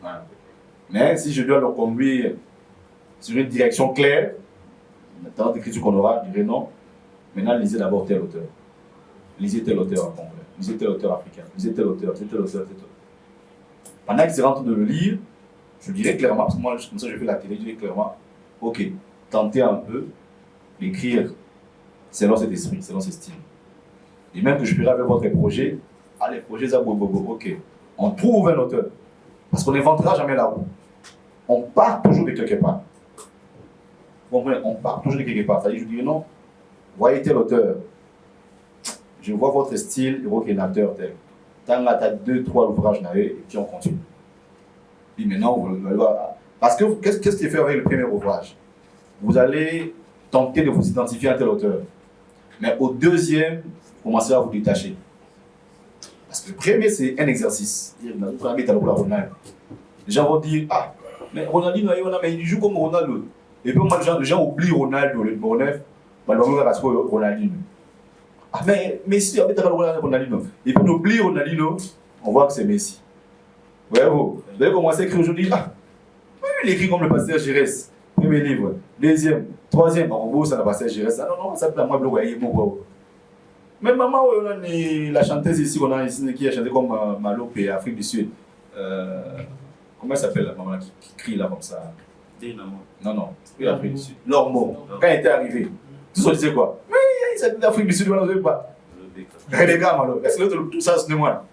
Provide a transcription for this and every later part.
Voilà. Mais si je dois le conduire sur une direction claire, dans l'écriture qu'on aura, je dirais non. Maintenant, lisez d'abord tel auteur. Lisez tel auteur en complet. Lisez tel auteur africain. Lisez tel auteur, tel auteur, tel auteur. Pendant qu'ils sont en train de le lire, je dirais clairement, parce que moi, comme ça, je fais la télé, je dirais clairement, ok, tentez un peu d'écrire selon cet esprit, selon ce style. Et même que je ferai avec votre projet, allez, projet ça, ok. On trouve un auteur. Parce qu'on n'inventera jamais la roue. On part toujours de quelque part. Vous comprenez? On part toujours de quelque part. C'est-à-dire, je dis non, voyez tel auteur. Je vois votre style, et votre acteur tel. Tant là, tu as 2-3 ouvrages, et puis on continue. Puis maintenant, parce que qu'est-ce qu'il fait avec le premier ouvrage? Vous allez tenter de vous identifier à tel auteur. Mais au deuxième, vous commencez à vous détacher. Parce que le premier, c'est un exercice. Les gens vont dire, ah, mais Ronaldinho, il joue comme Ronaldo. Et puis moi, les gens oublient Ronaldo, le Bornef, parce que Ronaldinho. Ah, mais Messi, on va Ronaldinho. Et puis on oublie Ronaldinho, on voit que c'est Messi. Voyez-vous, vous allez commencer à écrire aujourd'hui, ah, il écrit comme le pasteur Giresse. Premier livre. Deuxième, troisième, en gros, ça n'a pas pasteur Giresse. Ah non, ça peut être moi, mais maman, la chanteuse ici, qui a chanté comme Malope, Afrique du Sud. Comment elle s'appelle la maman qui crie là comme ça? Non, oui, Afrique du Sud. Lormo. Quand elle était arrivée, tout ça disait quoi? Mais c'est l'Afrique du Sud, on ne sait pas. Rebecca, Malo. Est-ce que tout ça, c'est moi?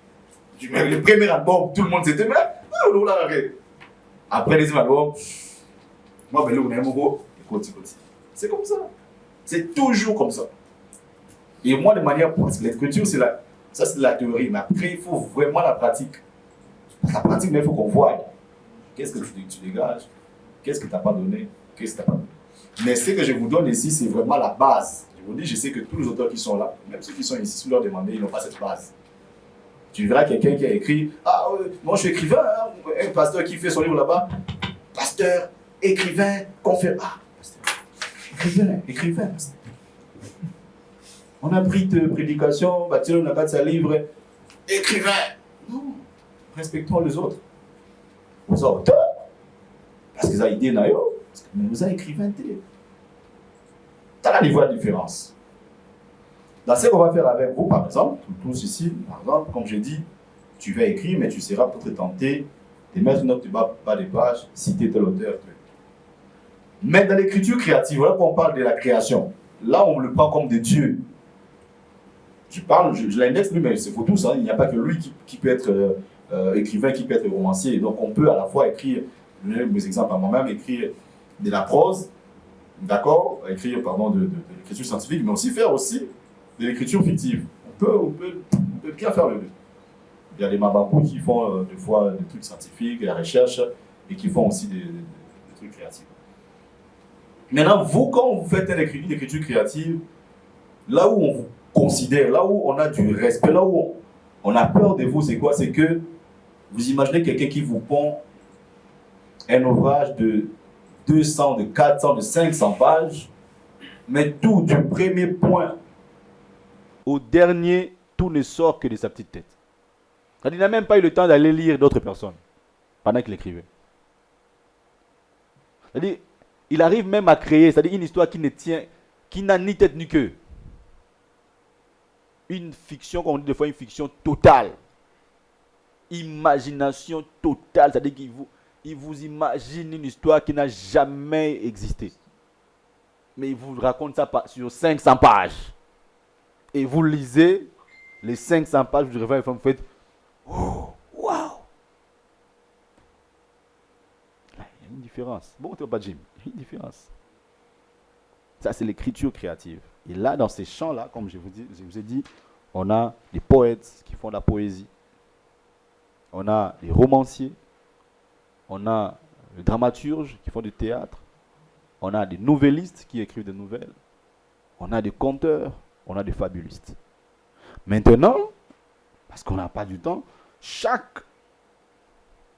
Le premier album, tout le monde s'était mais après les albums, moi, je vais écoute. C'est comme ça. C'est toujours comme ça. Et moi, de manière parce que l'écriture, ça c'est la théorie, mais après, il faut vraiment la pratique. La pratique, mais il faut qu'on voie. Qu'est-ce que tu dégages? Qu'est-ce que tu n'as pas donné? Qu'est-ce que tu n'as pas donné? Mais ce que je vous donne ici, c'est vraiment la base. Je vous dis, je sais que tous les auteurs qui sont là, même ceux qui sont ici, si vous leur demandez, ils n'ont pas cette base. Tu verras quelqu'un qui a écrit, ah, moi je suis écrivain, hein, un pasteur qui fait son livre là-bas, pasteur, écrivain, conférencier. Ah, pasteur, écrivain, pasteur. On a pris de prédication, Baptiste, on a pas de sa livre, écrivain. Non, respectons les autres. Vous êtes auteurs. Parce que ça a idée, mais vous êtes écrivain. Tu as la niveau de différence. Dans ce qu'on va faire avec vous, par exemple, tous ici, par exemple, comme je dis, tu vas écrire, mais tu seras peut-être tenté de mettre une note de bas des pages, citer tel auteur. Mais dans l'écriture créative, voilà qu'on parle de la création. Là, on le prend comme des dieux. Je l'indexe lui, mais c'est pour tous. Hein. Il n'y a pas que lui qui peut être écrivain, qui peut être romancier. Donc on peut à la fois écrire, je vais mes exemples à moi-même, écrire de la prose, d'accord, écrire de l'écriture scientifique, mais aussi faire aussi de l'écriture fictive. On peut bien faire le deux. Il y a des mababous qui font des fois des trucs scientifiques, de la recherche, et qui font aussi des trucs créatifs. Maintenant, vous, quand vous faites une écriture créative, là où on vous considère, là où on a du respect, là où on a peur de vous, c'est quoi? C'est que vous imaginez quelqu'un qui vous pond un ouvrage de 200, de 400, de 500 pages, mais tout du premier point au dernier, tout ne sort que de sa petite tête. Il n'a même pas eu le temps d'aller lire d'autres personnes pendant qu'il écrivait. C'est-à-dire, il arrive même à créer, c'est-à-dire une histoire qui n'a ni tête ni queue. Une fiction, comme on dit des fois, une fiction totale. Imagination totale, c'est-à-dire qu'il vous imagine une histoire qui n'a jamais existé. Mais il vous raconte ça sur 500 pages. Et vous lisez les 500 pages, vous réveillez, vous faites oh, waouh! Il y a une différence. Bon, tu pas Jim, il y a une différence. Ça, c'est l'écriture créative. Et là, dans ces champs-là, comme je vous ai dit, on a des poètes qui font de la poésie. On a des romanciers. On a des dramaturges qui font du théâtre. On a des nouvellistes qui écrivent des nouvelles. On a des conteurs. On a des fabulistes. Maintenant, parce qu'on n'a pas du temps, chaque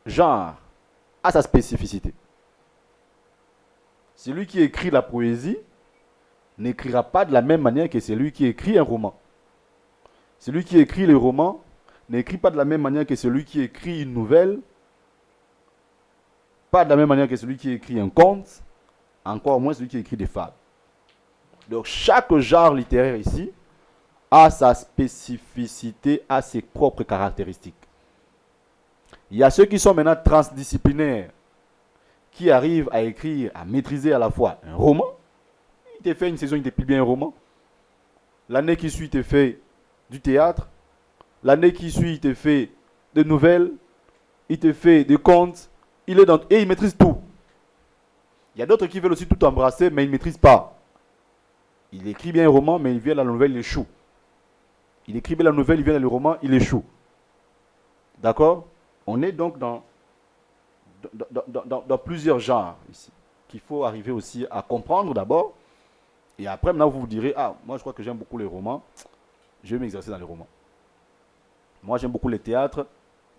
genre a sa spécificité. Celui qui écrit la poésie n'écrira pas de la même manière que celui qui écrit un roman. Celui qui écrit le roman n'écrit pas de la même manière que celui qui écrit une nouvelle pas de la même manière que celui qui écrit un conte, encore moins celui qui écrit des fables. Donc chaque genre littéraire ici a sa spécificité, a ses propres caractéristiques. Il y a ceux qui sont maintenant transdisciplinaires, qui arrivent à écrire, à maîtriser à la fois un roman. Il te fait une saison, il te publie un roman. L'année qui suit, il te fait du théâtre. L'année qui suit, il te fait des nouvelles. Il te fait des contes. Et il maîtrise tout. Il y a d'autres qui veulent aussi tout embrasser, mais ils ne maîtrisent pas. Il écrit bien un roman, mais il vient à la nouvelle, il échoue. Il écrit bien la nouvelle, il vient dans le roman, il échoue. D'accord? On est donc dans plusieurs genres ici, qu'il faut arriver aussi à comprendre d'abord. Et après, maintenant, vous vous direz, ah, moi je crois que j'aime beaucoup les romans, je vais m'exercer dans les romans. Moi j'aime beaucoup les théâtres,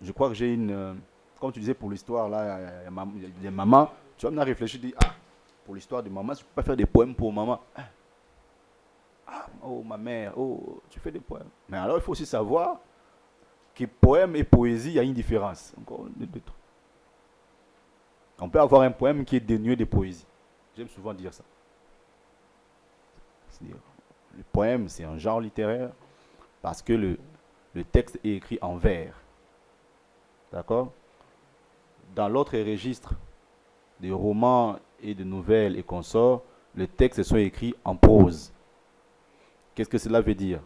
je crois que j'ai une... comme tu disais pour l'histoire, là, il y a maman, tu vas maintenant réfléchir, dire, ah, pour l'histoire de maman, je ne peux pas faire des poèmes pour maman. Ah, oh, ma mère, oh, tu fais des poèmes. Mais alors, il faut aussi savoir que poème et poésie, il y a une différence. Encore deux trucs. On peut avoir un poème qui est dénué de poésie. J'aime souvent dire ça. C'est-à-dire, le poème, c'est un genre littéraire parce que le texte est écrit en vers. D'accord? Dans l'autre registre des romans et de nouvelles et consorts, les textes sont écrits en prose. Qu'est-ce que cela veut dire?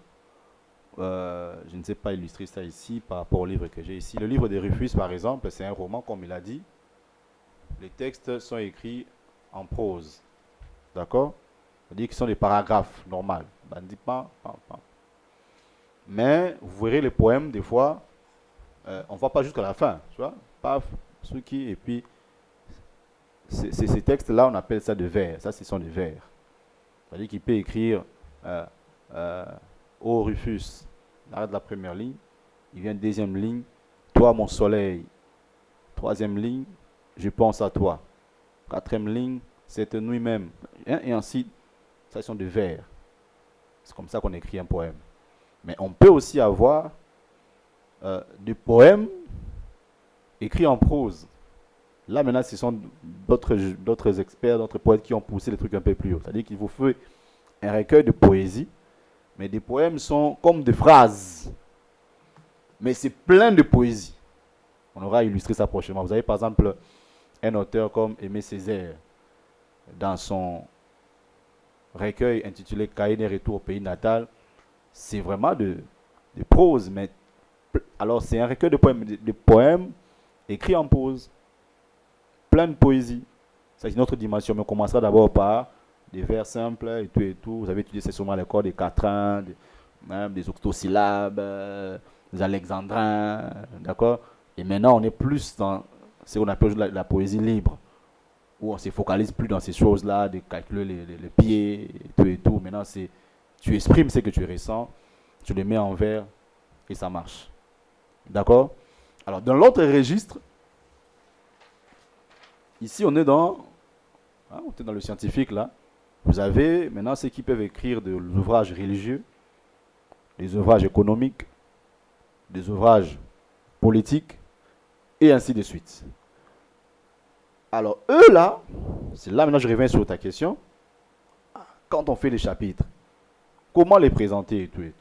Je ne sais pas illustrer ça ici par rapport au livre que j'ai ici. Le livre de Rufus, par exemple, c'est un roman, comme il a dit. Les textes sont écrits en prose. D'accord? C'est-à-dire qu'ils sont des paragraphes normaux. Mais vous verrez les poèmes, des fois, on ne va pas jusqu'à la fin. Tu vois? Paf, et puis, ces textes-là, on appelle ça des vers. Ça, ce sont des vers. C'est-à-dire qu'il peut écrire ô Rufus, il arrête la première ligne, il vient deuxième ligne, toi mon soleil, troisième ligne, je pense à toi, quatrième ligne, cette nuit même, et ainsi, ça sont des vers. C'est comme ça qu'on écrit un poème. Mais on peut aussi avoir des poèmes écrits en prose. Là maintenant, ce sont d'autres experts, d'autres poètes qui ont poussé les trucs un peu plus haut. C'est-à-dire qu'il vous faut un recueil de poésie, mais des poèmes sont comme des phrases. Mais c'est plein de poésie. On aura illustré ça prochainement. Vous avez par exemple un auteur comme Aimé Césaire, dans son recueil intitulé Cahiers d'un retour au pays natal. C'est vraiment de prose, mais alors c'est un recueil de poèmes écrits en prose. Plein de poésie. C'est une autre dimension, mais on commencera d'abord par des vers simples et tout et tout. Vous avez étudié c'est sûrement l'école des quatrains, même des octosyllabes, des alexandrins, d'accord? Et maintenant, on est plus dans ce qu'on appelle la poésie libre, où on se focalise plus dans ces choses-là, de calculer les pieds, et tout et tout. Maintenant, tu exprimes ce que tu ressens, tu le mets en vers, et ça marche. D'accord? Alors, dans l'autre registre, ici, on est dans le scientifique, là. Vous avez maintenant ceux qui peuvent écrire des ouvrages religieux, des ouvrages économiques, des ouvrages politiques, et ainsi de suite. Alors, eux là, c'est là maintenant je reviens sur ta question. Quand on fait des chapitres, comment les présenter et tout?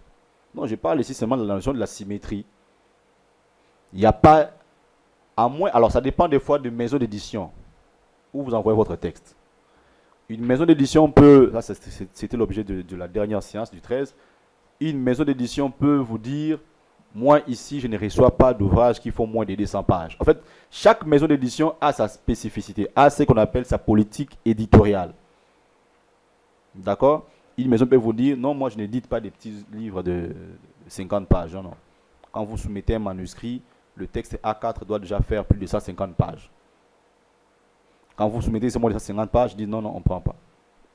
Non, je parle ici seulement de la notion de la symétrie. Il n'y a pas, à moins, alors ça dépend des fois de maison d'édition, où vous envoyez votre texte. Une maison d'édition peut, ça c'était l'objet de la dernière séance du 13, une maison d'édition peut vous dire, moi ici je ne reçois pas d'ouvrages qui font moins de 200 pages. En fait, chaque maison d'édition a sa spécificité, a ce qu'on appelle sa politique éditoriale. D'accord? Une maison peut vous dire, non, moi je n'édite pas des petits livres de 50 pages. Non, non. Quand vous soumettez un manuscrit, le texte A4 doit déjà faire plus de 150 pages. Quand vous soumettez seulement les 150 pages, je dis non, non, on ne prend pas.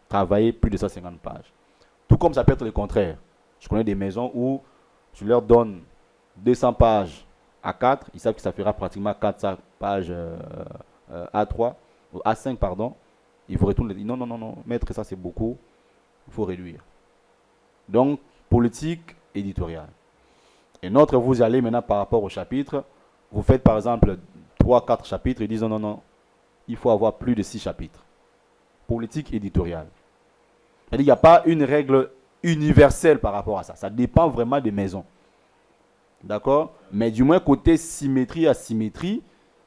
Travaillez plus de 150 pages. Tout comme ça peut être le contraire. Je connais des maisons où tu leur donnes 200 pages A4, ils savent que ça fera pratiquement 400 pages A3, ou A5, pardon. Ils vous retournent et disent non, non, non, non, maître, ça c'est beaucoup, il faut réduire. Donc, politique éditoriale. Et notre, vous allez maintenant par rapport au chapitre, vous faites par exemple 3-4 chapitres, ils disent non, non, non, il faut avoir plus de 6 chapitres. Politique éditoriale. C'est-à-dire qu'il n'y a pas une règle universelle par rapport à ça. Ça dépend vraiment des maisons. D'accord? Mais du moins, côté symétrie, asymétrie,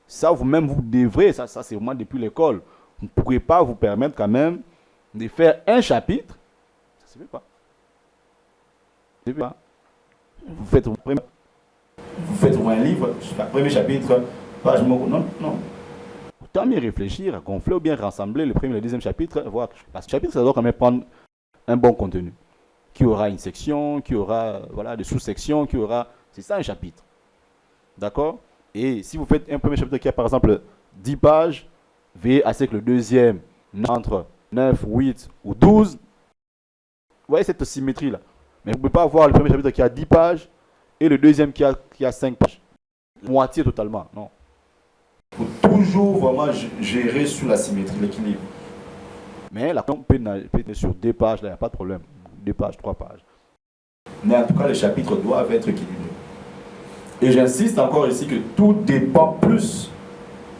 ça, vous-même, vous devrez, ça c'est vraiment depuis l'école. Vous ne pourrez pas vous permettre quand même de faire un chapitre. Ça ne se fait pas. Ça se fait pas. Vous faites un livre, le premier chapitre, page non, non. Autant mieux réfléchir, gonfler ou bien rassembler le premier et le deuxième chapitre, voir. Parce que le chapitre, ça doit quand même prendre un bon contenu. Qui aura une section, qui aura voilà, des sous-sections, qui aura. C'est ça un chapitre. D'accord? Et si vous faites un premier chapitre qui a par exemple 10 pages, veillez à ce que le deuxième entre 9, 8 ou 12. Vous voyez cette symétrie-là. Mais vous ne pouvez pas avoir le premier chapitre qui a 10 pages et le deuxième qui a 5 pages. Moitié totalement, non. Il faut toujours vraiment gérer sur la symétrie, l'équilibre. Mais la compte peut être sur 2 pages, là, il n'y a pas de problème. 2 pages, 3 pages. Mais en tout cas, les chapitres doivent être équilibrés. Et j'insiste encore ici que tout dépend plus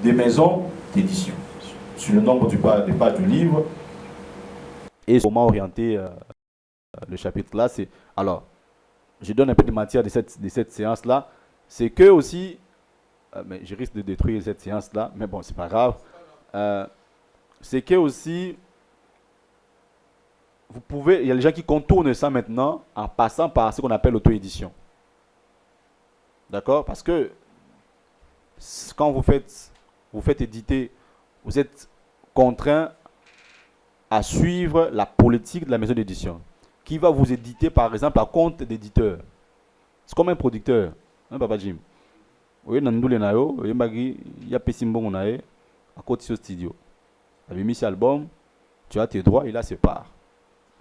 des maisons d'édition. Sur le nombre des pages du livre. Et comment orienter le chapitre là, c'est. Alors, je donne un peu de matière de cette séance-là. C'est que aussi. Mais je risque de détruire cette séance-là, mais bon, c'est pas grave. C'est que aussi. Vous pouvez. Il y a des gens qui contournent ça maintenant en passant par ce qu'on appelle l'auto-édition. D'accord? Parce que quand vous faites éditer, vous êtes contraint à suivre la politique de la maison d'édition, qui va vous éditer par exemple à compte d'éditeur. C'est comme un producteur, hein, Papa Jim. Oui, il y a Pessimbon à côté de studio. Il a mis cet album, tu as tes droits, il a ses parts.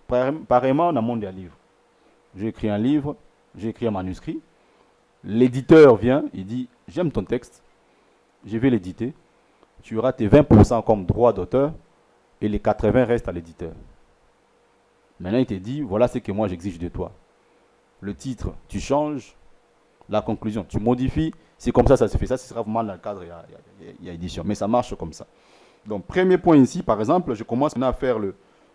Pareillement, dans le monde des livres. J'ai écrit un livre, j'ai écrit un manuscrit. L'éditeur vient, il dit, j'aime ton texte, je vais l'éditer. Tu auras tes 20% comme droit d'auteur et les 80% restent à l'éditeur. Maintenant, il te dit, voilà ce que moi j'exige de toi. Le titre, tu changes. La conclusion, tu modifies. C'est comme ça se fait. Ça, ce sera vraiment dans le cadre, il y a édition. Mais ça marche comme ça. Donc, premier point ici, par exemple, je commence maintenant à faire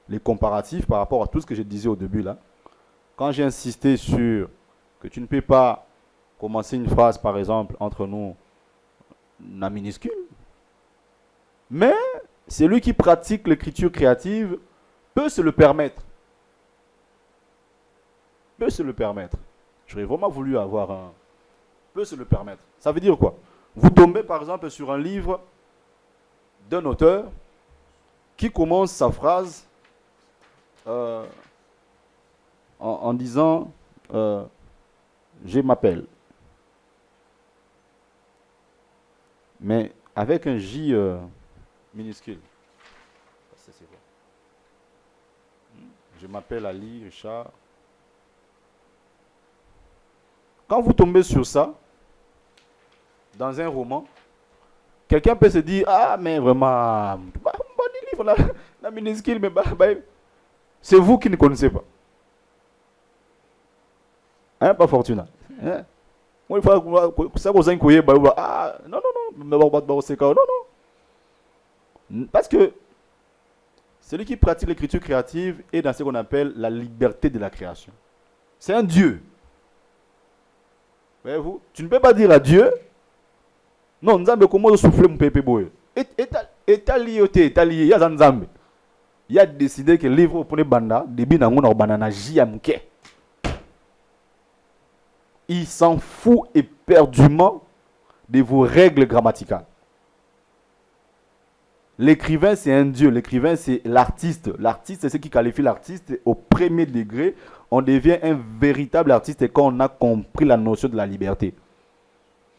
les comparatifs par rapport à tout ce que je disais au début là. Quand j'ai insisté sur que tu ne peux pas commencer une phrase, par exemple, entre nous, en minuscule, mais celui qui pratique l'écriture créative peut se le permettre. Peut se le permettre. J'aurais vraiment voulu avoir un... Peut se le permettre. Ça veut dire quoi? Vous tombez, par exemple, sur un livre d'un auteur qui commence sa phrase en disant je m'appelle. Mais avec un J minuscule. Ça, c'est quoi? Je m'appelle Ali Richard. Quand vous tombez sur ça, dans un roman, quelqu'un peut se dire, ah, mais vraiment, bon livre, la minuscule, mais c'est vous qui ne connaissez pas. Hein, pas Fortuna. Hein? Moi, il faut que ça vous inquiétez, ah, non, non. Parce que celui qui pratique l'écriture créative est dans ce qu'on appelle la liberté de la création. C'est un Dieu. Voyez-vous, tu ne peux pas dire à Dieu, non, Nzambe, comment souffler mon pépé boy? Et t'as lié, il y a Nzambe. Il a décidé que le livre pour les bandas, début dans mon banana JMK. Il s'en fout éperdument de vos règles grammaticales. L'écrivain, c'est un Dieu. L'écrivain, c'est l'artiste. L'artiste, c'est ce qui qualifie l'artiste au premier degré. On devient un véritable artiste quand on a compris la notion de la liberté.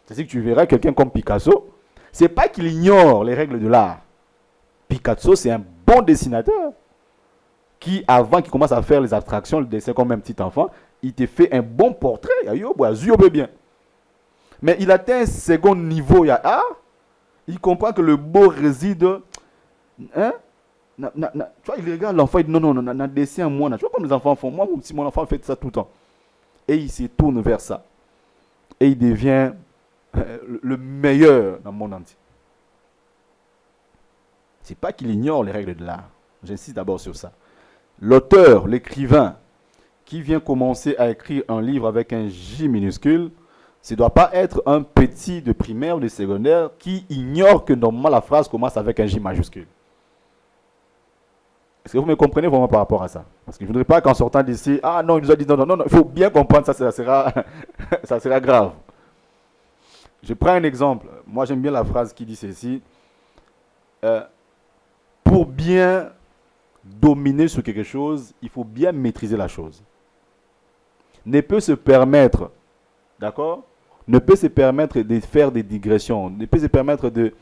C'est-à-dire que tu verras quelqu'un comme Picasso, c'est pas qu'il ignore les règles de l'art. Picasso, c'est un bon dessinateur qui, avant qu'il commence à faire les abstractions, le dessin comme un petit enfant, il te fait un bon portrait. Bien. Mais il atteint un second niveau, il comprend que le beau réside. Hein? Tu vois, il regarde l'enfant, il dit non, dessin moi. Tu vois comme les enfants font. Moi, si mon enfant fait ça tout le temps. Et il se tourne vers ça. Et il devient le meilleur dans le monde entier. Ce n'est pas qu'il ignore les règles de l'art. J'insiste d'abord sur ça. L'auteur, l'écrivain, qui vient commencer à écrire un livre avec un J minuscule, ce ne doit pas être un petit de primaire ou de secondaire qui ignore que normalement la phrase commence avec un J majuscule. Est-ce que vous me comprenez vraiment par rapport à ça? Parce que je ne voudrais pas qu'en sortant d'ici, ah non, il nous a dit non, non, non, il faut bien comprendre, ça sera, ça sera grave. Je prends un exemple. Moi, j'aime bien la phrase qui dit ceci. Pour bien dominer sur quelque chose, il faut bien maîtriser la chose. Ne peut se permettre, d'accord? Ne peut se permettre de faire des digressions, ne peut se permettre de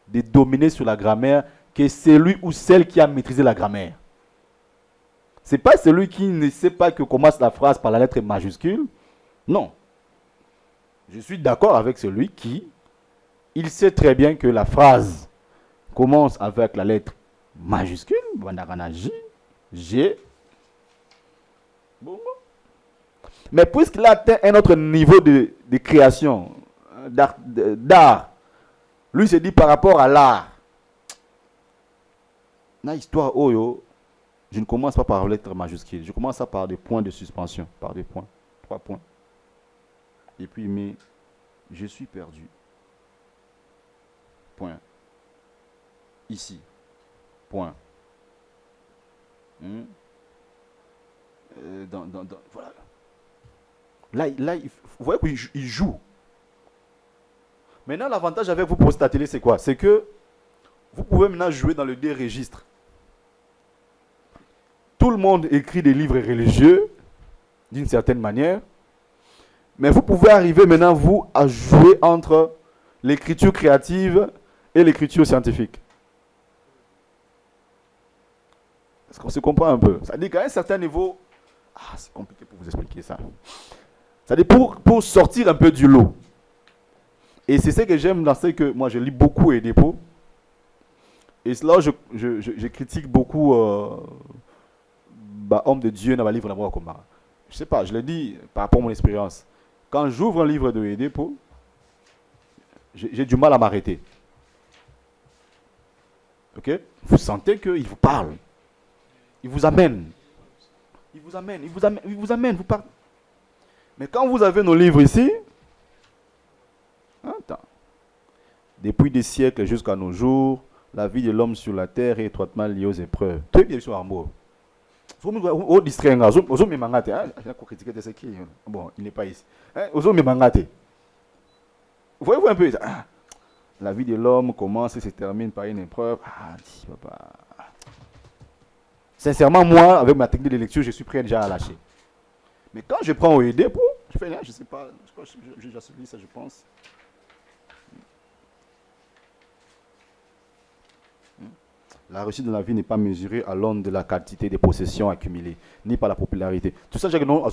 dominer sur la grammaire que celui ou celle qui a maîtrisé la grammaire. Ce n'est pas celui qui ne sait pas que commence la phrase par la lettre majuscule. Non. Je suis d'accord avec celui qui, il sait très bien que la phrase commence avec la lettre majuscule, J, G. Bon. Mais puisqu'il a atteint un autre niveau de création, d'art, lui se dit par rapport à l'art, dans l'histoire, je ne commence pas par lettre majuscule, je commence par des points de suspension, par des points, 3 points. Et puis, mais je suis perdu. Point. Ici. Point. Voilà. Là, vous voyez qu'il joue. Maintenant, l'avantage avec vous pour cet atelier, c'est quoi? C'est que vous pouvez maintenant jouer dans le deux registres. Tout le monde écrit des livres religieux, d'une certaine manière. Mais vous pouvez arriver maintenant, vous, à jouer entre l'écriture créative et l'écriture scientifique. Est-ce qu'on se comprend un peu? Ça dit qu'à un certain niveau, c'est compliqué pour vous expliquer ça. Ça dit pour sortir un peu du lot. Et c'est ce que j'aime dans ce que moi je lis beaucoup et dépôts. Et là, je critique beaucoup homme de Dieu dans le livre d'amour commun. Je ne sais pas, je le dis par rapport à mon expérience. Quand j'ouvre un livre de dépôts, j'ai du mal à m'arrêter. Ok? Vous sentez qu'il vous parle. Il vous amène. Il vous amène, il vous amène, il vous amène, vous parlez. Mais quand vous avez nos livres ici, attends. Depuis des siècles jusqu'à nos jours, la vie de l'homme sur la terre est étroitement liée aux épreuves. Très bien sur amour. Vous distraire, vous me mangate. Bon, il n'est pas ici. Vous me mangate. Voyez-vous un peu. La vie de l'homme commence et se termine par une épreuve. Papa. Sincèrement, moi, avec ma technique de lecture, je suis prêt déjà à lâcher. Mais quand je prends OED, je fais rien, je ne sais pas, je lis ça, je pense. La réussite de la vie n'est pas mesurée à l'aune de la quantité des possessions accumulées, ni par la popularité. Tout ça, j'ai que non,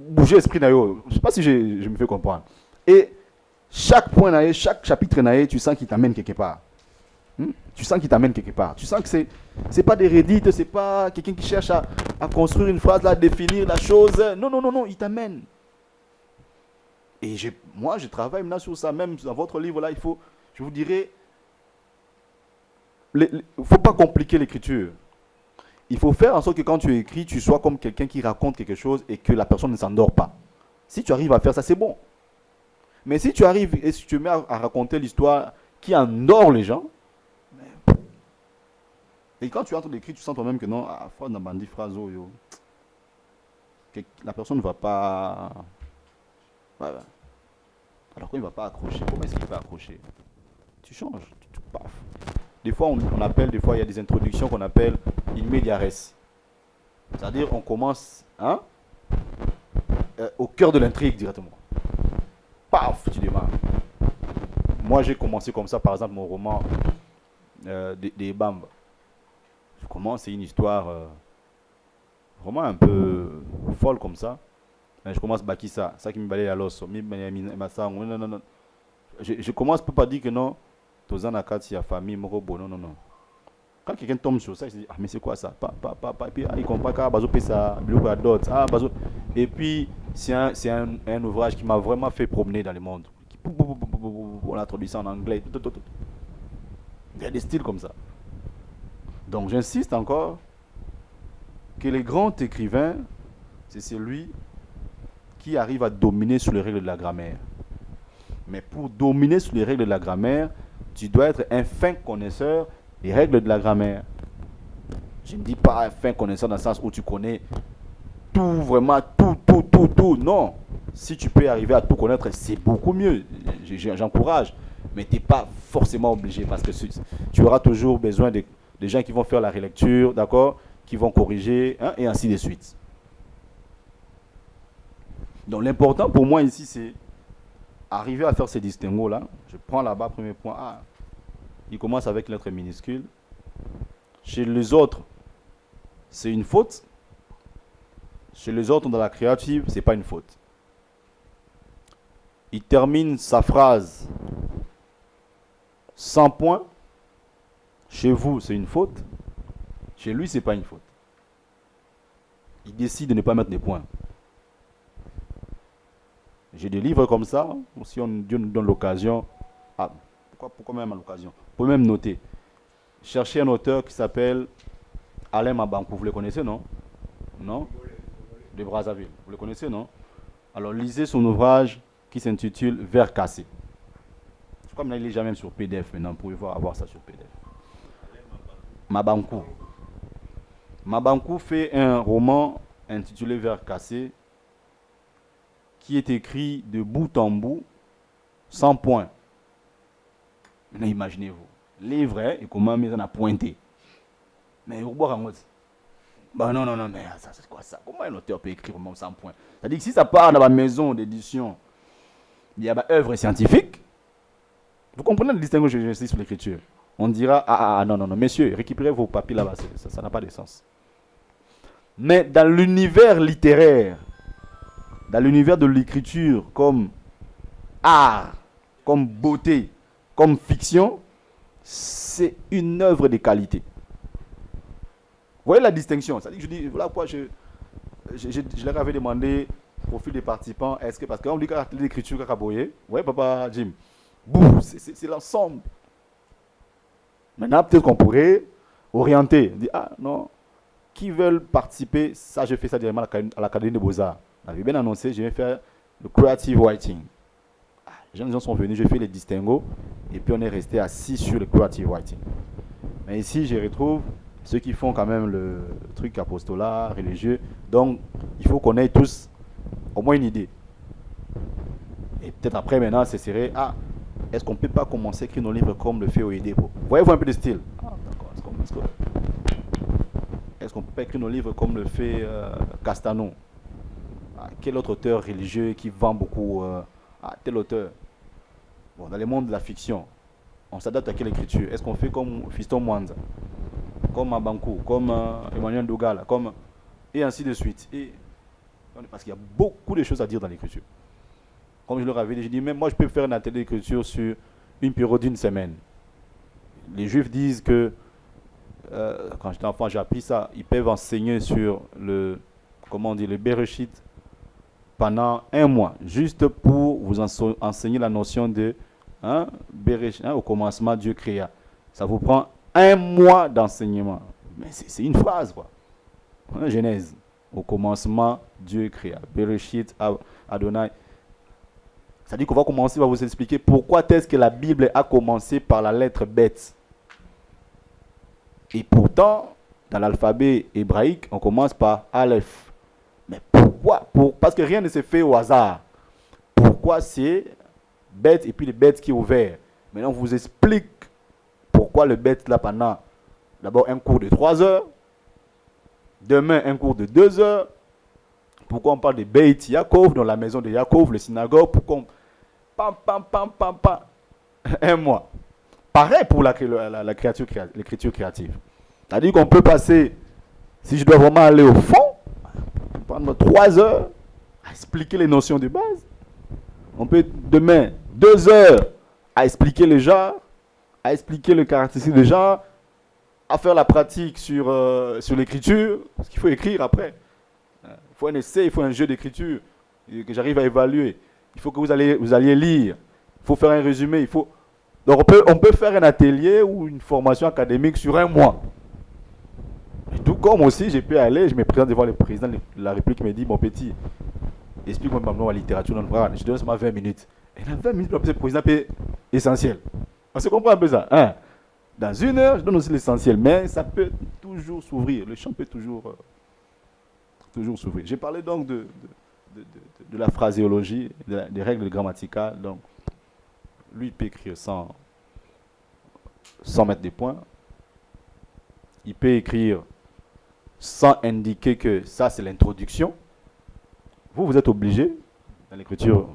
bouger l'esprit, je ne sais pas si je me fais comprendre. Et chaque point, chaque chapitre, tu sens qu'il t'amène quelque part. Tu sens qu'il t'amène quelque part. Tu sens que c'est pas des rédites, c'est pas quelqu'un qui cherche à construire une phrase, à définir la chose. Non, non, non, non, il t'amène. Et moi, je travaille maintenant sur ça. Même dans votre livre là, je vous dirais, il ne faut pas compliquer l'écriture. Il faut faire en sorte que quand tu écris, tu sois comme quelqu'un qui raconte quelque chose et que la personne ne s'endort pas. Si tu arrives à faire ça, c'est bon. Mais si tu arrives et si tu te mets à raconter l'histoire qui endort les gens, et quand tu es en train d'écrire, tu sens toi-même que non, la personne ne va pas. Voilà. Alors qu'il ne va pas accrocher. Comment est-ce qu'il va accrocher? Tu changes, paf. Des fois, on appelle, des fois, il y a des introductions qu'on appelle in media res. C'est-à-dire, on commence au cœur de l'intrigue directement. Paf, tu démarres. Moi, j'ai commencé comme ça, par exemple, mon roman des Bambes. Je commence, c'est une histoire vraiment un peu folle comme ça. Je commence Bakissa, ça qui me balaye à l'os. Non. Je commence, je ne peux pas dire que non. Tozanakati, a famille, Morobo, non. Quand quelqu'un tombe sur ça, il se dit, mais c'est quoi ça? Et puis, il comprend qu'il y a ça, et puis, c'est un ouvrage qui m'a vraiment fait promener dans le monde. On a traduit ça en anglais. Il y a des styles comme ça. Donc j'insiste encore que les grands écrivains, c'est celui qui arrive à dominer sur les règles de la grammaire. Mais pour dominer sur les règles de la grammaire, tu dois être un fin connaisseur des règles de la grammaire. Je ne dis pas un fin connaisseur dans le sens où tu connais tout, vraiment tout. Non. Si tu peux arriver à tout connaître, c'est beaucoup mieux. J'encourage. Mais tu n'es pas forcément obligé parce que tu auras toujours besoin des gens qui vont faire la relecture, d'accord, qui vont corriger, hein, et ainsi de suite. Donc l'important pour moi ici, c'est arriver à faire ces distinguos-là. Je prends là-bas, premier point. Ah, il commence avec lettre minuscule. Chez les autres, c'est une faute. Chez les autres, dans la créative, ce n'est pas une faute. Il termine sa phrase sans point. Chez vous, c'est une faute. Chez lui, ce n'est pas une faute. Il décide de ne pas mettre des points. J'ai des livres comme ça. Si Dieu nous donne l'occasion. Ah, pourquoi même à l'occasion? Vous pouvez même noter. Cherchez un auteur qui s'appelle Alain Mabankou. Vous le connaissez, non? Non? De Brazzaville. Vous le connaissez, non? Alors, lisez son ouvrage qui s'intitule Vers cassé. Je crois qu'il est déjà même sur PDF maintenant. Vous pouvez avoir ça sur PDF. Mabankou. Mabankou fait un roman intitulé Vers cassé qui est écrit de bout en bout, sans point. Maintenant, imaginez-vous. Livre, et comment mais on a pointé. Mais vous boire en mode. Bah non, mais ça c'est quoi ça? Comment un auteur peut écrire vraiment sans point? C'est-à-dire que si ça part dans la maison d'édition, il y a une œuvre scientifique, vous comprenez le distinguo que je sur l'écriture? On dira, non, messieurs, récupérez vos papiers là-bas, ça n'a pas de sens. Mais dans l'univers littéraire, dans l'univers de l'écriture, comme art, comme beauté, comme fiction, c'est une œuvre de qualité. Vous voyez la distinction? C'est-à-dire que je dis, voilà pourquoi je leur avais demandé au profil des participants, est-ce que, parce qu'on dit que l'écriture, vous voyez, papa Jim, c'est l'ensemble. Maintenant, peut-être qu'on pourrait orienter, dire, non, qui veulent participer, ça, je fais ça directement à l'Académie des Beaux-Arts. J'avais bien annoncé, je vais faire le creative writing. Les gens sont venus, j'ai fait les distinguos, et puis on est resté assis sur le creative writing. Mais ici, je retrouve ceux qui font quand même le truc apostolat, religieux. Donc, il faut qu'on ait tous au moins une idée. Et peut-être après, maintenant, ce serait, est-ce qu'on ne peut pas commencer à écrire nos livres comme le fait Oyedepo? Voyez-vous un peu de style? D'accord. Est-ce qu'on ne peut pas écrire nos livres comme le fait Castano? Quel autre auteur religieux qui vend beaucoup tel auteur? Bon, dans le monde de la fiction, on s'adapte à quelle écriture? Est-ce qu'on fait comme Fiston Mwanza, comme Mabankou, comme Emmanuel Dougala, et ainsi de suite? Parce qu'il y a beaucoup de choses à dire dans l'écriture. Comme je leur avais dit, j'ai dit, même moi je peux faire un atelier d'écriture sur une période d'une semaine. Les Juifs disent que, quand j'étais enfant, j'ai appris ça, ils peuvent enseigner sur le Bereshit pendant 1 mois, juste pour vous enseigner la notion de Bereshit, au commencement Dieu créa. Ça vous prend 1 mois d'enseignement. Mais c'est une phrase, quoi. Genèse, au commencement Dieu créa. Bereshit Adonai. C'est-à-dire qu'on va commencer à vous expliquer pourquoi est-ce que la Bible a commencé par la lettre bête. Et pourtant, dans l'alphabet hébraïque, on commence par Aleph. Mais pourquoi? Parce que rien ne se fait au hasard. Pourquoi c'est bête et puis le bête qui est ouvert? Maintenant, on vous explique pourquoi le bête là pendant d'abord un cours de 3 heures, demain un cours de 2 heures. Pourquoi on parle de Beit Yaakov, dans la maison de Yaakov, le synagogue, pourquoi on... Pam, 1 mois. Pareil pour l'écriture créative. C'est-à-dire qu'on peut passer, si je dois vraiment aller au fond, prendre 3 heures à expliquer les notions de base. On peut demain 2 heures à expliquer le genre, à expliquer le caractéristique de genre, à faire la pratique sur l'écriture, parce qu'il faut écrire après. Il faut un essai, il faut un jeu d'écriture que j'arrive à évaluer. Il faut que vous alliez lire. Il faut faire un résumé. Donc on peut faire un atelier ou une formation académique sur un mois. Et tout comme aussi, j'ai pu aller, je me présente devant le président de la République, il me dit, mon petit, explique-moi maintenant la littérature non voilà, je donne seulement 20 minutes. Et dans 20 minutes, le président est essentiel. On se comprend un peu ça. Hein? Dans une heure, je donne aussi l'essentiel, mais ça peut toujours s'ouvrir. Le champ peut toujours s'ouvrir. J'ai parlé donc de la phraséologie, des règles grammaticales. Donc, lui, il peut écrire sans mettre des points. Il peut écrire sans indiquer que ça, c'est l'introduction. Vous êtes obligé, dans l'écriture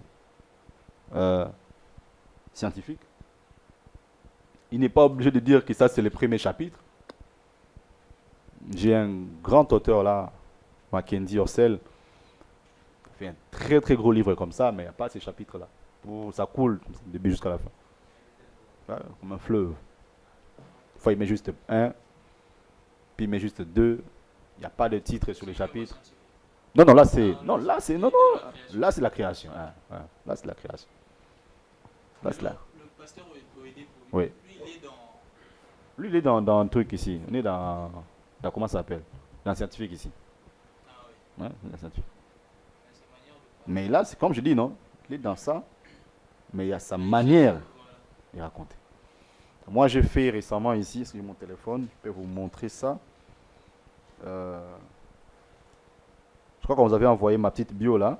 scientifique, il n'est pas obligé de dire que ça, c'est le premier chapitre. J'ai un grand auteur là, Mackenzie Orsel, qui fait un très très gros livre comme ça, mais il n'y a pas ces chapitres-là. Ça coule du début jusqu'à la fin. Voilà, comme un fleuve. Fois, il met juste un, puis il met juste deux. Il n'y a pas de titre sur les chapitres. Non, là c'est la création. Hein, hein. Là c'est la création. Là c'est là. Le pasteur Oedé, Oui. Lui il est dans un truc ici. On est dans comment ça s'appelle? Dans le scientifique ici. Ah oui. Ouais, dans le scientifique. Mais là c'est comme je dis non. Il est dans ça, mais il y a sa manière de raconter. Moi j'ai fait récemment ici sur mon téléphone. Je peux vous montrer ça. Je crois qu'on vous avait envoyé ma petite bio là.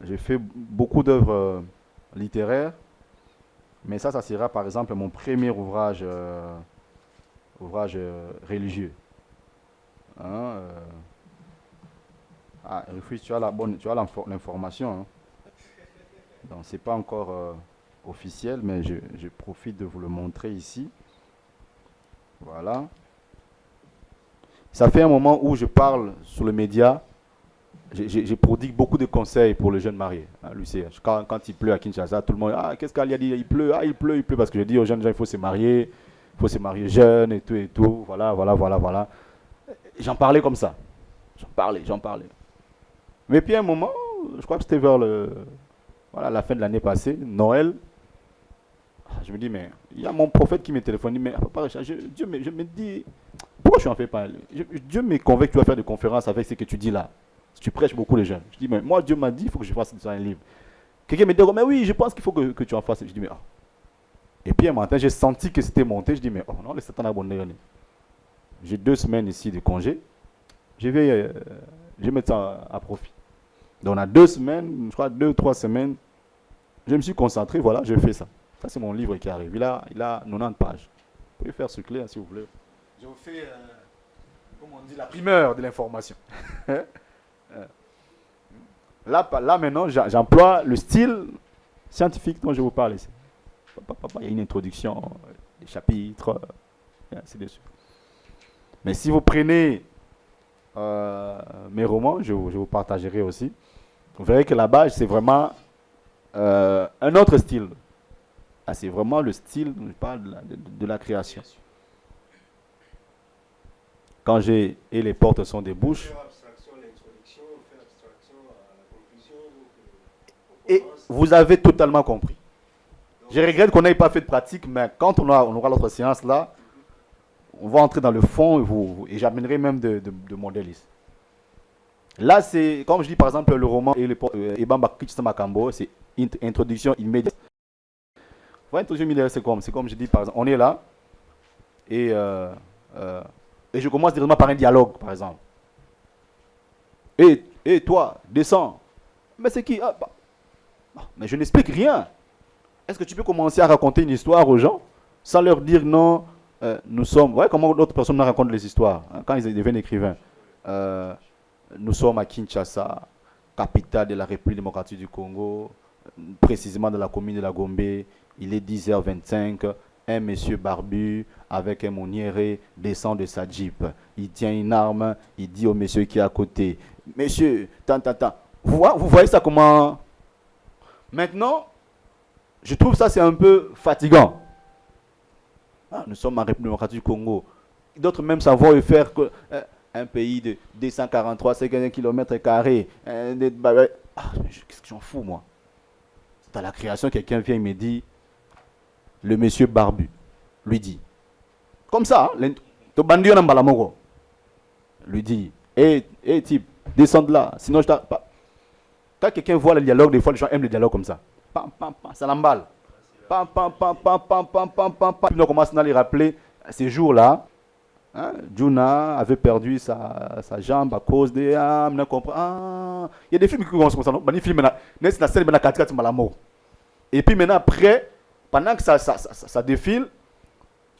J'ai fait beaucoup d'œuvres littéraires. Mais ça sera par exemple mon premier ouvrage religieux. Hein, Rufus, tu as l'information. Hein. Donc c'est pas encore officiel, mais je profite de vous le montrer ici. Voilà. Ça fait un moment où je parle sur les médias. Je prodigue beaucoup de conseils pour les jeunes mariés. Hein, quand il pleut à Kinshasa, tout le monde qu'est-ce qu'Ali a dit? Il pleut, il pleut, parce que je dis aux jeunes gens, il faut se marier jeune et tout. Voilà. J'en parlais comme ça. J'en parlais. Mais puis à un moment, je crois que c'était vers la fin de l'année passée, Noël, je me dis, mais il y a mon prophète qui me téléphone, mais papa, Dieu me dit, pourquoi je n'en fais pas? Dieu me convainc que tu vas faire des conférences avec ce que tu dis là. Tu prêches beaucoup les jeunes. Je dis, mais moi, Dieu m'a dit, il faut que je fasse ça un livre. Quelqu'un me dit, mais oui, je pense qu'il faut que tu en fasses. Je dis, mais Et puis un matin, j'ai senti que c'était monté. Je dis, mais non, le Satan a abonné. J'ai 2 semaines ici de congé. Je vais mettre ça à profit. Donc, on a 2 semaines, je crois 2 ou 3 semaines. Je me suis concentré, voilà, je fais ça. Ça, c'est mon livre qui arrive. Il a 90 pages. Vous pouvez faire ce clé, si vous voulez. Je vous fais, comment on dit, la primeur de l'information. Là, maintenant, j'emploie le style scientifique dont je vous parle ici. Il y a une introduction, des chapitres, et ainsi de suite. Mais si vous prenez mes romans, je vous partagerai aussi. Vous verrez que là-bas, c'est vraiment un autre style. C'est vraiment le style, je parle de la création. Quand et les portes sont des bouches. Et vous avez totalement compris. Je regrette qu'on n'ait pas fait de pratique, mais quand on aura notre séance là, on va entrer dans le fond et j'amènerai même de modèles ici. Là, c'est, comme je dis par exemple, le roman et Ebamba Kichitamakambo, c'est une introduction immédiate. Une introduction immédiate, c'est comme je dis par exemple, on est là et je commence directement par un dialogue, par exemple. Et toi, descends. Mais c'est qui? Mais je n'explique rien. Est-ce que tu peux commencer à raconter une histoire aux gens sans leur dire non, nous sommes... Vous voyez comment d'autres personnes nous racontent les histoires hein, quand ils deviennent écrivains. Nous sommes à Kinshasa, capitale de la République démocratique du Congo, précisément dans la commune de la Gombe. Il est 10h25. Un monsieur barbu avec un monnière descend de sa jeep. Il tient une arme. Il dit au monsieur qui est à côté, monsieur, tant. Vous voyez ça comment... Maintenant, je trouve ça c'est un peu fatigant. Nous sommes en République démocratique du Congo. D'autres même savoir faire un pays de 243 km². Qu'est-ce que j'en fous, moi? Dans la création, quelqu'un vient et me dit, le monsieur barbu lui dit, comme ça, ton bandit en balamoko, lui dit, hé type, descends de là, sinon je t'ai... Quand quelqu'un voit le dialogue, des fois les gens aiment le dialogue comme ça. Pam, pam, pam, ça l'emballe. Pam, pam, pam, pam, pam, pam, pam, pam, pam. Puis on commence à les rappeler ces jours-là. Hein, Juna avait perdu sa jambe à cause des âmes. Il y a des films qui commencent comme ça. Non? Films, la scène et puis maintenant, après, pendant que ça défile,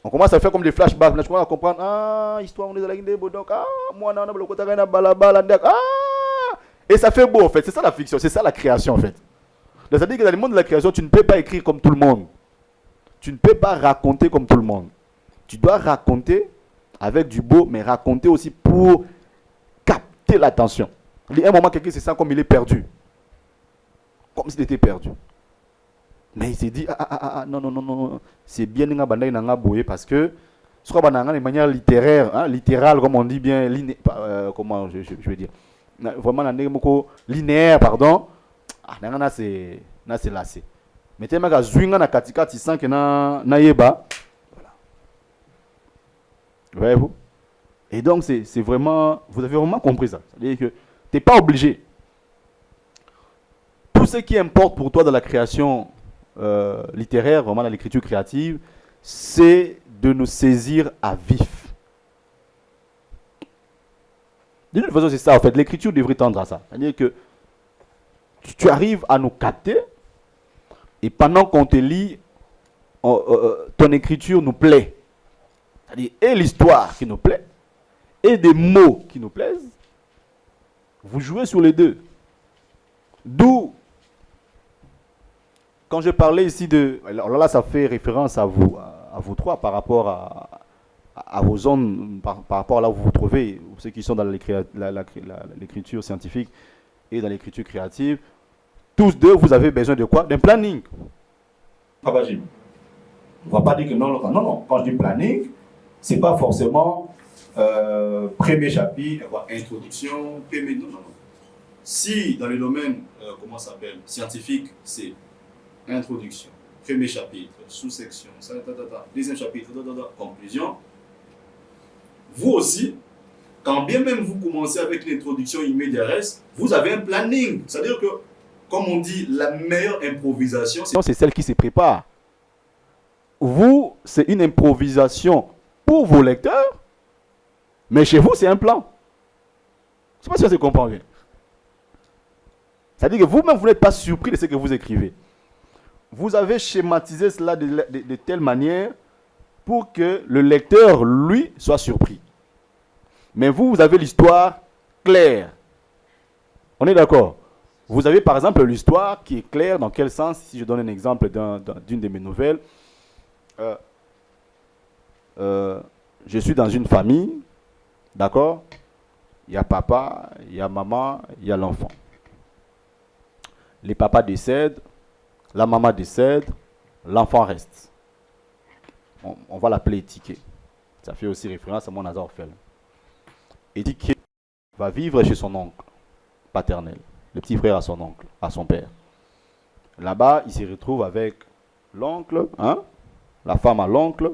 on commence à faire comme des flashbacks. On commence à comprendre. Ah, histoire, on est dans la ligne des Bodok. Ah, moi, on a le côté de balabala. Ah! Et ça fait beau en fait, c'est ça la fiction, c'est ça la création en fait. C'est-à-dire que dans le monde de la création, tu ne peux pas écrire comme tout le monde. Tu ne peux pas raconter comme tout le monde. Tu dois raconter avec du beau, mais raconter aussi pour capter l'attention. À un moment, quelqu'un se sent comme il est perdu. Comme s'il était perdu. Mais il s'est dit, non, c'est bien parce que, ce qu'on a de manière littéraire, hein, littérale, comme on dit bien, comment je vais dire. Vraiment linéaire pardon c'est lassé mais tellement que zwinga na katika tu sens que na yeba voilà, voyez-vous. Et donc c'est vraiment, vous avez vraiment compris ça, c'est-à-dire que tu n'es pas obligé. Tout ce qui importe pour toi dans la création littéraire, vraiment dans l'écriture créative, c'est de nous saisir à vif. De toute façon, c'est ça, en fait. L'écriture devrait tendre à ça. C'est-à-dire que tu arrives à nous capter et pendant qu'on te lit, ton écriture nous plaît. C'est-à-dire, et l'histoire qui nous plaît, et des mots qui nous plaisent, vous jouez sur les deux. D'où, quand je parlais ici de... Alors là, ça fait référence à vous trois par rapport à vos zones, par rapport à là où vous vous trouvez, ceux qui sont dans l'écriture scientifique et dans l'écriture créative. Tous deux, vous avez besoin de quoi? D'un planning. On ne va pas dire que non. Quand je dis planning, ce n'est pas forcément premier chapitre, introduction, premier... Non. Si dans le domaine, comment ça s'appelle, scientifique, c'est introduction, premier chapitre, sous-section, deuxième chapitre, conclusion. Vous aussi, quand bien même vous commencez avec l'introduction immédiate, vous avez un planning. C'est-à-dire que, comme on dit, la meilleure improvisation, c'est celle qui se prépare. Vous, c'est une improvisation pour vos lecteurs, mais chez vous, c'est un plan. Je ne sais pas si on se comprend bien. C'est-à-dire que vous-même, vous n'êtes pas surpris de ce que vous écrivez. Vous avez schématisé cela de telle manière pour que le lecteur, lui, soit surpris. Mais vous avez l'histoire claire. On est d'accord? Vous avez par exemple l'histoire qui est claire. Dans quel sens? Si je donne un exemple d'une de mes nouvelles. Je suis dans une famille, d'accord? Il y a papa, il y a maman, il y a l'enfant. Les papas décèdent, la maman décède, l'enfant reste. On va l'appeler Étiqué. Ça fait aussi référence à mon hasard orphelin. Étiqué va vivre chez son oncle paternel, le petit frère à son oncle, à son père. Là-bas, il se retrouve avec l'oncle, hein, la femme à l'oncle,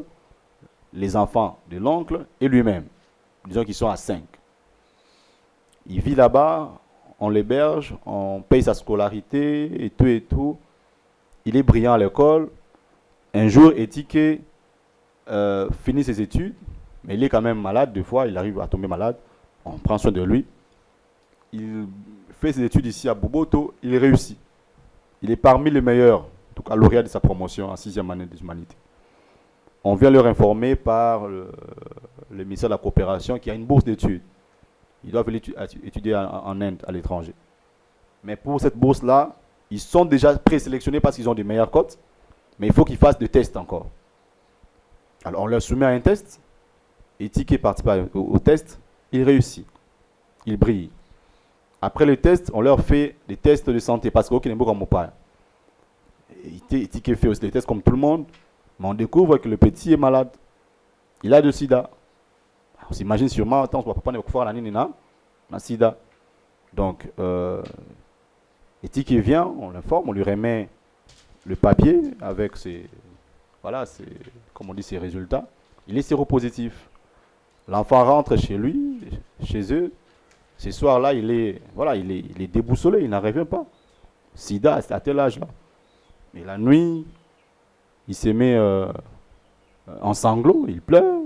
les enfants de l'oncle et lui-même. Disons qu'ils sont à 5. Il vit là-bas, on l'héberge, on paye sa scolarité et tout. Il est brillant à l'école. Un jour, Étiqué finit ses études, mais il est quand même malade. Deux fois, il arrive à tomber malade. On prend soin de lui. Il fait ses études ici à Boboto. Il réussit. Il est parmi les meilleurs, en tout cas lauréat de sa promotion en 6e année des humanités. On vient leur informer par le ministère de la Coopération qu'il y a une bourse d'études. Ils doivent étudier en Inde, à l'étranger. Mais pour cette bourse-là, ils sont déjà présélectionnés parce qu'ils ont des meilleures cotes. Mais il faut qu'ils fassent des tests encore. Alors on leur soumet à un test. Étiqué participe au test. Il réussit. Il brille. Après le test, on leur fait des tests de santé. Parce qu'aucun n'est pas comme mon père. Étiqué fait aussi des tests comme tout le monde. Mais on découvre que le petit est malade. Il a le sida. On s'imagine sûrement, attends, papa n'est pas fort à la sida. Donc, Étiqué vient, on l'informe, on lui remet le papier avec voilà, c'est, comme on dit, ses résultats. Il est séropositif. L'enfant rentre chez lui, chez eux. Ce soir-là, il est déboussolé, il n'en revient pas. Sida, c'est à tel âge-là. Et la nuit, il se met en sanglots, il pleure.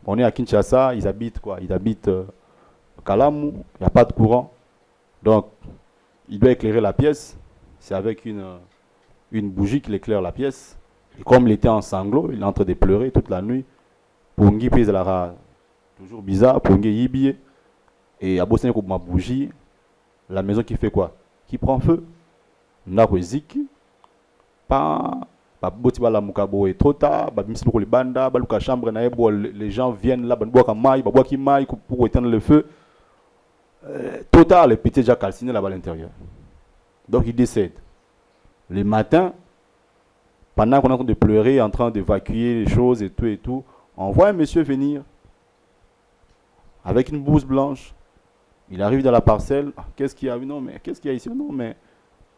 On est à Kinshasa, ils habitent quoi? Ils habitent Kalamu, il n'y a pas de courant. Donc, il doit éclairer la pièce. C'est avec une bougie qu'il éclaire la pièce. Et comme il était en sanglots, il est en train de pleurer toute la nuit. Pongi pèse la rare. Toujours bizarre, Pongi yibie. Et à Bosnie, comme ma bougie, la maison qui fait quoi? Qui prend feu. Nakoziki. Pas. Boti bala mukabo est trop tard, bimisi pour les banda, baluka chambre na ebo, les gens viennent là, bois comme maille, bois qui maille pour éteindre le feu. Trop tard, les petits déjà calcinés là-bas à l'intérieur. Donc il décède. Le matin, pendant qu'on est en train de pleurer, en train d'évacuer les choses et tout, on voit un monsieur venir avec une blouse blanche. Il arrive dans la parcelle. Qu'est-ce qu'il y a? Non, mais qu'est-ce qu'il y a ici? Non, mais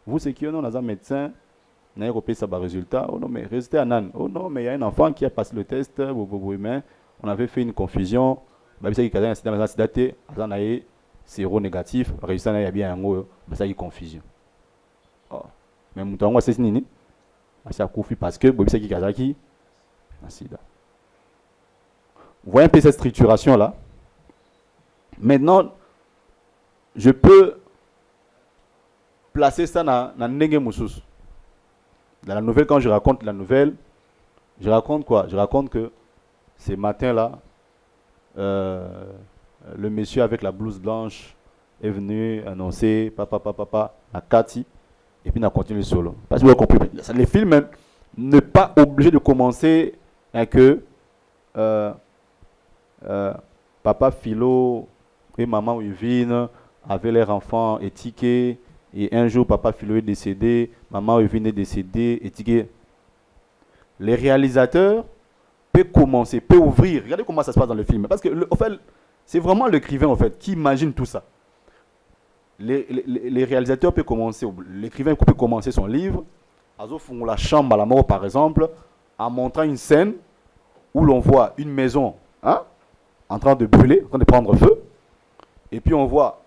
vous, c'est qui? Non, on a un médecin. On a repéré ça par résultat. Oh non, mais restez à Nan. Oh non, mais il y a un enfant qui a passé le test. On avait fait une confusion. Il y a un accident, zéro négatif. Résultat, il y a bien un mot. Mais ça, il y a confusion. Oh. Mais mon c'est nini. Ça confie parce que vous voyez un peu cette structuration là. Maintenant, je peux placer ça dans Nenge Moussous. Dans la nouvelle, quand je raconte la nouvelle, je raconte quoi? Je raconte que ces matins-là, le monsieur avec la blouse blanche est venu annoncer papa à Cathy, et puis il a continué le solo. Parce que vous avez compris, les films ne pas obligé de commencer avec papa Philo et maman Yvine avaient leur enfant étiqué. Et un jour, papa Philo est décédé, maman Evine est décédée, étiqué. Les réalisateurs peuvent commencer, peuvent ouvrir. Regardez comment ça se passe dans le film. Parce que, en fait, c'est vraiment l'écrivain, en fait, qui imagine tout ça. Les réalisateurs peuvent commencer, l'écrivain peut commencer son livre, à la chambre à la mort, par exemple, en montrant une scène où l'on voit une maison en train de brûler, en train de prendre feu. Et puis on voit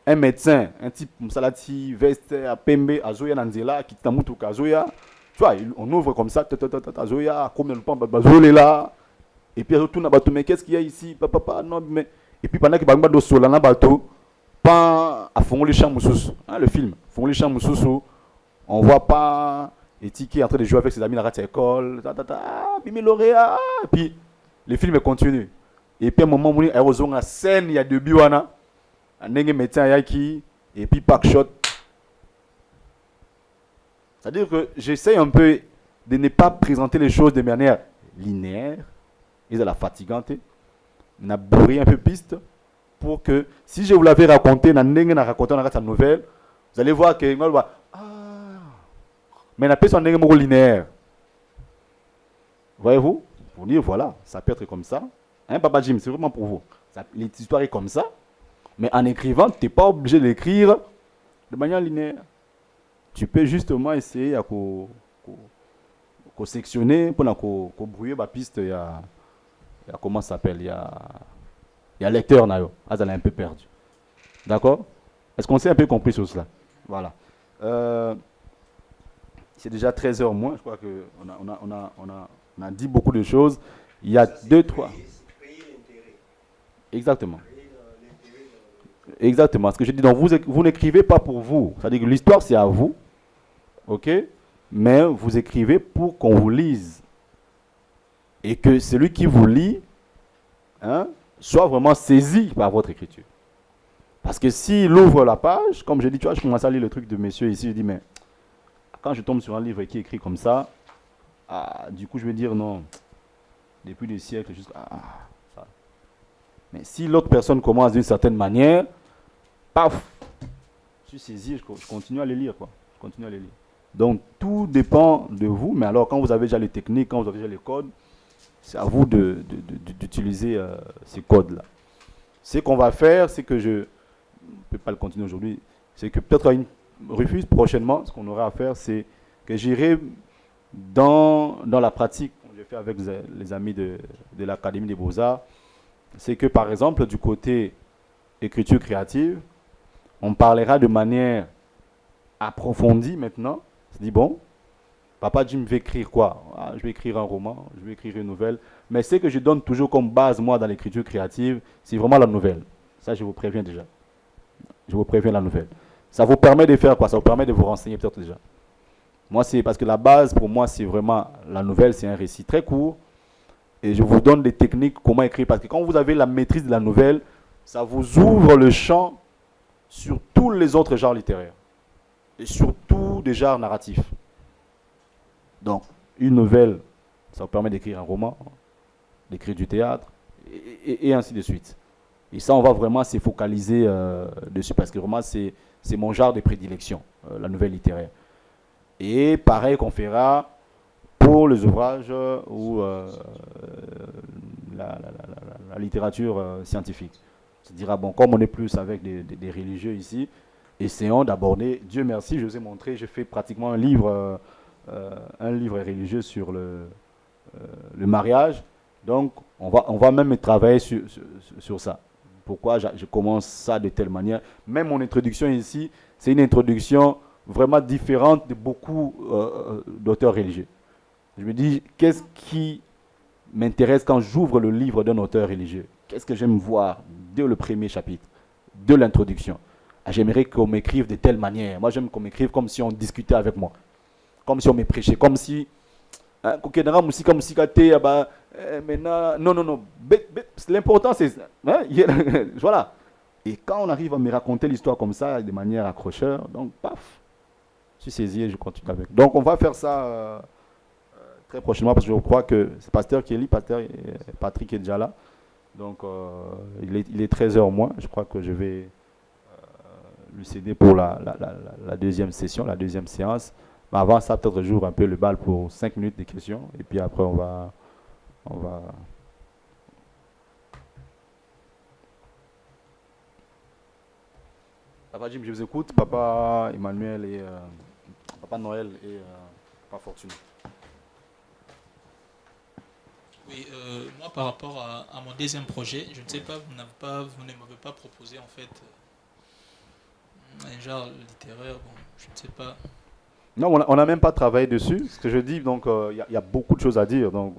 un médecin, un type Msalati, veste, à Pembe, à Zoya Nanzela, qui t'amutu Kazoya. Tu vois, on ouvre comme ça, Zoya, combien de temps, Bazolé là. Et puis retourne à bateau, mais qu'est-ce qu'il y a ici? Papa, non, mais. Et puis pendant que Bagba do Solana bateau, pas à fond les champs Moussous, le film, fond les champs Moussous, on voit pas Etiki en train de jouer avec ses amis dans la école, Bimi lauréat. Et puis le film continue. Et puis à un moment où il y a une scène, il y a deux biwana. Un médecin yaki et puis pack shot. C'est-à-dire que j'essaie un peu de ne pas présenter les choses de manière linéaire et de la fatigante. On a bourré un peu piste pour que si je vous l'avais raconté, dans la nouvelle, vous allez voir que mais on appelle ça un linéaire. Voyez-vous? Pour dire voilà, ça peut être comme ça. Hein, Papa Jim, c'est vraiment pour vous. L'histoire est comme ça. Mais en écrivant, tu n'es pas obligé d'écrire de manière linéaire. Tu peux justement essayer à sectionner pour brouiller la piste. Il y a comment ça s'appelle? Il y a lecteur. Elle est un peu perdu. D'accord? Est-ce qu'on s'est un peu compris sur cela? Voilà. C'est déjà 13h moins. Je crois qu'on a dit beaucoup de choses. Il y a deux, trois. Exactement. Exactement. Ce que je dis, donc vous n'écrivez pas pour vous. C'est-à-dire que l'histoire, c'est à vous. OK? Mais vous écrivez pour qu'on vous lise. Et que celui qui vous lit soit vraiment saisi par votre écriture. Parce que s'il ouvre la page, comme je dis, tu vois, je commence à lire le truc de monsieur ici, je dis, mais quand je tombe sur un livre qui est écrit comme ça, du coup, je vais dire non. Depuis des siècles, jusqu'à... ça. Mais si l'autre personne commence d'une certaine manière, paf, je suis saisi, je continue à les lire, quoi. Je continue à les lire. Donc, tout dépend de vous. Mais alors, quand vous avez déjà les techniques, quand vous avez déjà les codes, c'est à vous d'utiliser ces codes-là. Ce qu'on va faire, c'est que je ne peux pas le continuer aujourd'hui, c'est que peut-être à une refuse prochainement, ce qu'on aura à faire, c'est que j'irai dans la pratique, fait avec les amis de l'Académie des Beaux-Arts, c'est que par exemple, du côté écriture créative, on parlera de manière approfondie maintenant. On se dit, bon, Papa Jim va écrire quoi? Ah, je vais écrire un roman, je vais écrire une nouvelle. Mais ce que je donne toujours comme base, moi, dans l'écriture créative, c'est vraiment la nouvelle. Ça, je vous préviens déjà. Je vous préviens la nouvelle. Ça vous permet de faire quoi? Ça vous permet de vous renseigner peut-être déjà. Moi, c'est parce que la base, pour moi, c'est vraiment la nouvelle. C'est un récit très court. Et je vous donne des techniques, comment écrire. Parce que quand vous avez la maîtrise de la nouvelle, ça vous ouvre le champ sur tous les autres genres littéraires. Et surtout des genres narratifs. Donc, une nouvelle, ça vous permet d'écrire un roman, d'écrire du théâtre, et ainsi de suite. Et ça, on va vraiment se focaliser dessus, parce que vraiment, c'est mon genre de prédilection, la nouvelle littéraire. Et pareil qu'on fera pour les ouvrages ou la littérature scientifique. On se dira, bon, comme on est plus avec des religieux ici, essayons d'aborder, Dieu merci, je vous ai montré, j'ai fait pratiquement un livre religieux sur le mariage. Donc, on va même travailler sur ça. Pourquoi je commence ça de telle manière. Même mon introduction ici, c'est une introduction vraiment différente de beaucoup d'auteurs religieux. Je me dis, qu'est-ce qui m'intéresse quand j'ouvre le livre d'un auteur religieux? Qu'est-ce que j'aime voir dès le premier chapitre, de l'introduction? J'aimerais qu'on m'écrive de telle manière. Moi, j'aime qu'on m'écrive comme si on discutait avec moi. Comme si on me prêchait, comme si comme si maintenant non, l'important c'est voilà. Et quand on arrive à me raconter l'histoire comme ça de manière accrocheur, donc paf, je suis saisi et je continue avec. Donc on va faire ça très prochainement, parce que je crois que c'est pasteur Kelly, pasteur Patrick est déjà là. Donc il est 13h moins, je crois que je vais lui céder pour la deuxième session, la deuxième séance. Mais avant ça, peut-être j'ouvre un peu le bal pour 5 minutes de questions. Et puis après, on va... Papa Jim, je vous écoute. Papa Emmanuel et... Papa Noël et Papa Fortune. Oui, moi par rapport à mon deuxième projet, je ne sais pas, vous ne m'avez pas proposé en fait un genre littéraire, bon, je ne sais pas. Non, on n'a même pas travaillé dessus. Ce que je dis, donc, y a beaucoup de choses à dire. Donc,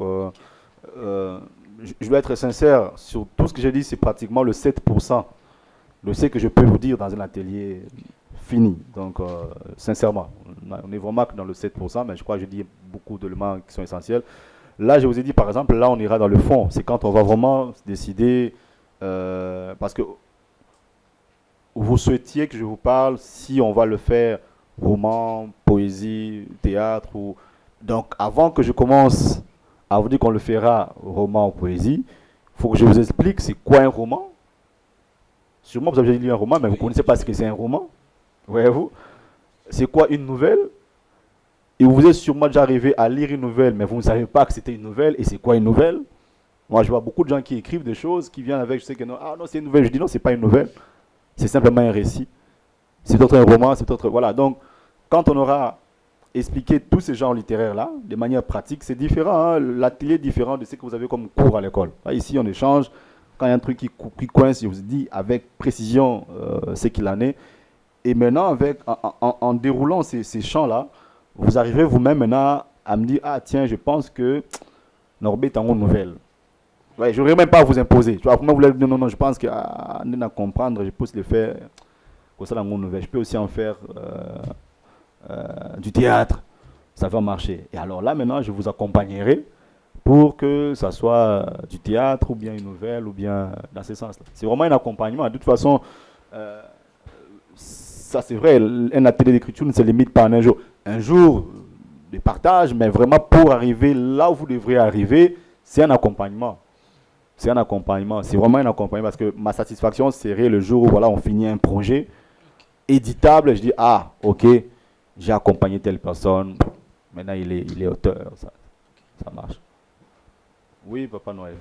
je dois être sincère. Sur tout ce que j'ai dit, c'est pratiquement le 7% de ce que je peux vous dire dans un atelier fini. Donc, sincèrement, on est vraiment que dans le 7%, mais je crois que je dis beaucoup d'éléments qui sont essentiels. Là, je vous ai dit, par exemple, là, on ira dans le fond. C'est quand on va vraiment décider, parce que vous souhaitiez que je vous parle si on va le faire roman, poésie, théâtre. Donc, avant que je commence à vous dire qu'on le fera roman ou poésie, il faut que je vous explique c'est quoi un roman. Sûrement, vous avez lu un roman, mais vous ne connaissez pas ce que c'est un roman. Voyez-vous? C'est quoi une nouvelle? Et vous êtes sûrement déjà arrivé à lire une nouvelle, mais vous ne savez pas que c'était une nouvelle. Et c'est quoi une nouvelle? Moi, je vois beaucoup de gens qui écrivent des choses, qui viennent avec, je sais que non, ah non, c'est une nouvelle. Je dis non, c'est pas une nouvelle. C'est simplement un récit. C'est peut-être un roman, c'est peut-être... Voilà, donc, quand on aura expliqué tous ces genres littéraires-là, de manière pratique, c'est différent. Hein? L'atelier est différent de ce que vous avez comme cours à l'école. Ici, on échange. Quand il y a un truc qui coince, je vous dis avec précision ce qu'il en est. Et maintenant, en déroulant ces champs-là, vous arrivez vous-même maintenant à me dire, ah tiens, je pense que Norbert est en nouvelle. Ouais, je n'aurais même pas à vous imposer. Tu vois, vous voulez dire, non, je pense qu'à comprendre, je peux le faire. Ça, dans mon nouvelle. Je peux aussi en faire du théâtre. Ça va marcher. Et alors là, maintenant, je vous accompagnerai pour que ça soit du théâtre ou bien une nouvelle ou bien dans ce sens-là. C'est vraiment un accompagnement. De toute façon, ça c'est vrai, un atelier d'écriture ne se limite pas en un jour. Un jour de partage, mais vraiment pour arriver là où vous devrez arriver, c'est un accompagnement. C'est un accompagnement. C'est vraiment un accompagnement parce que ma satisfaction serait le jour où voilà, on finit un projet éditable, je dis, ah, ok, j'ai accompagné telle personne, maintenant il est auteur, ça marche. Oui, Papa Noël.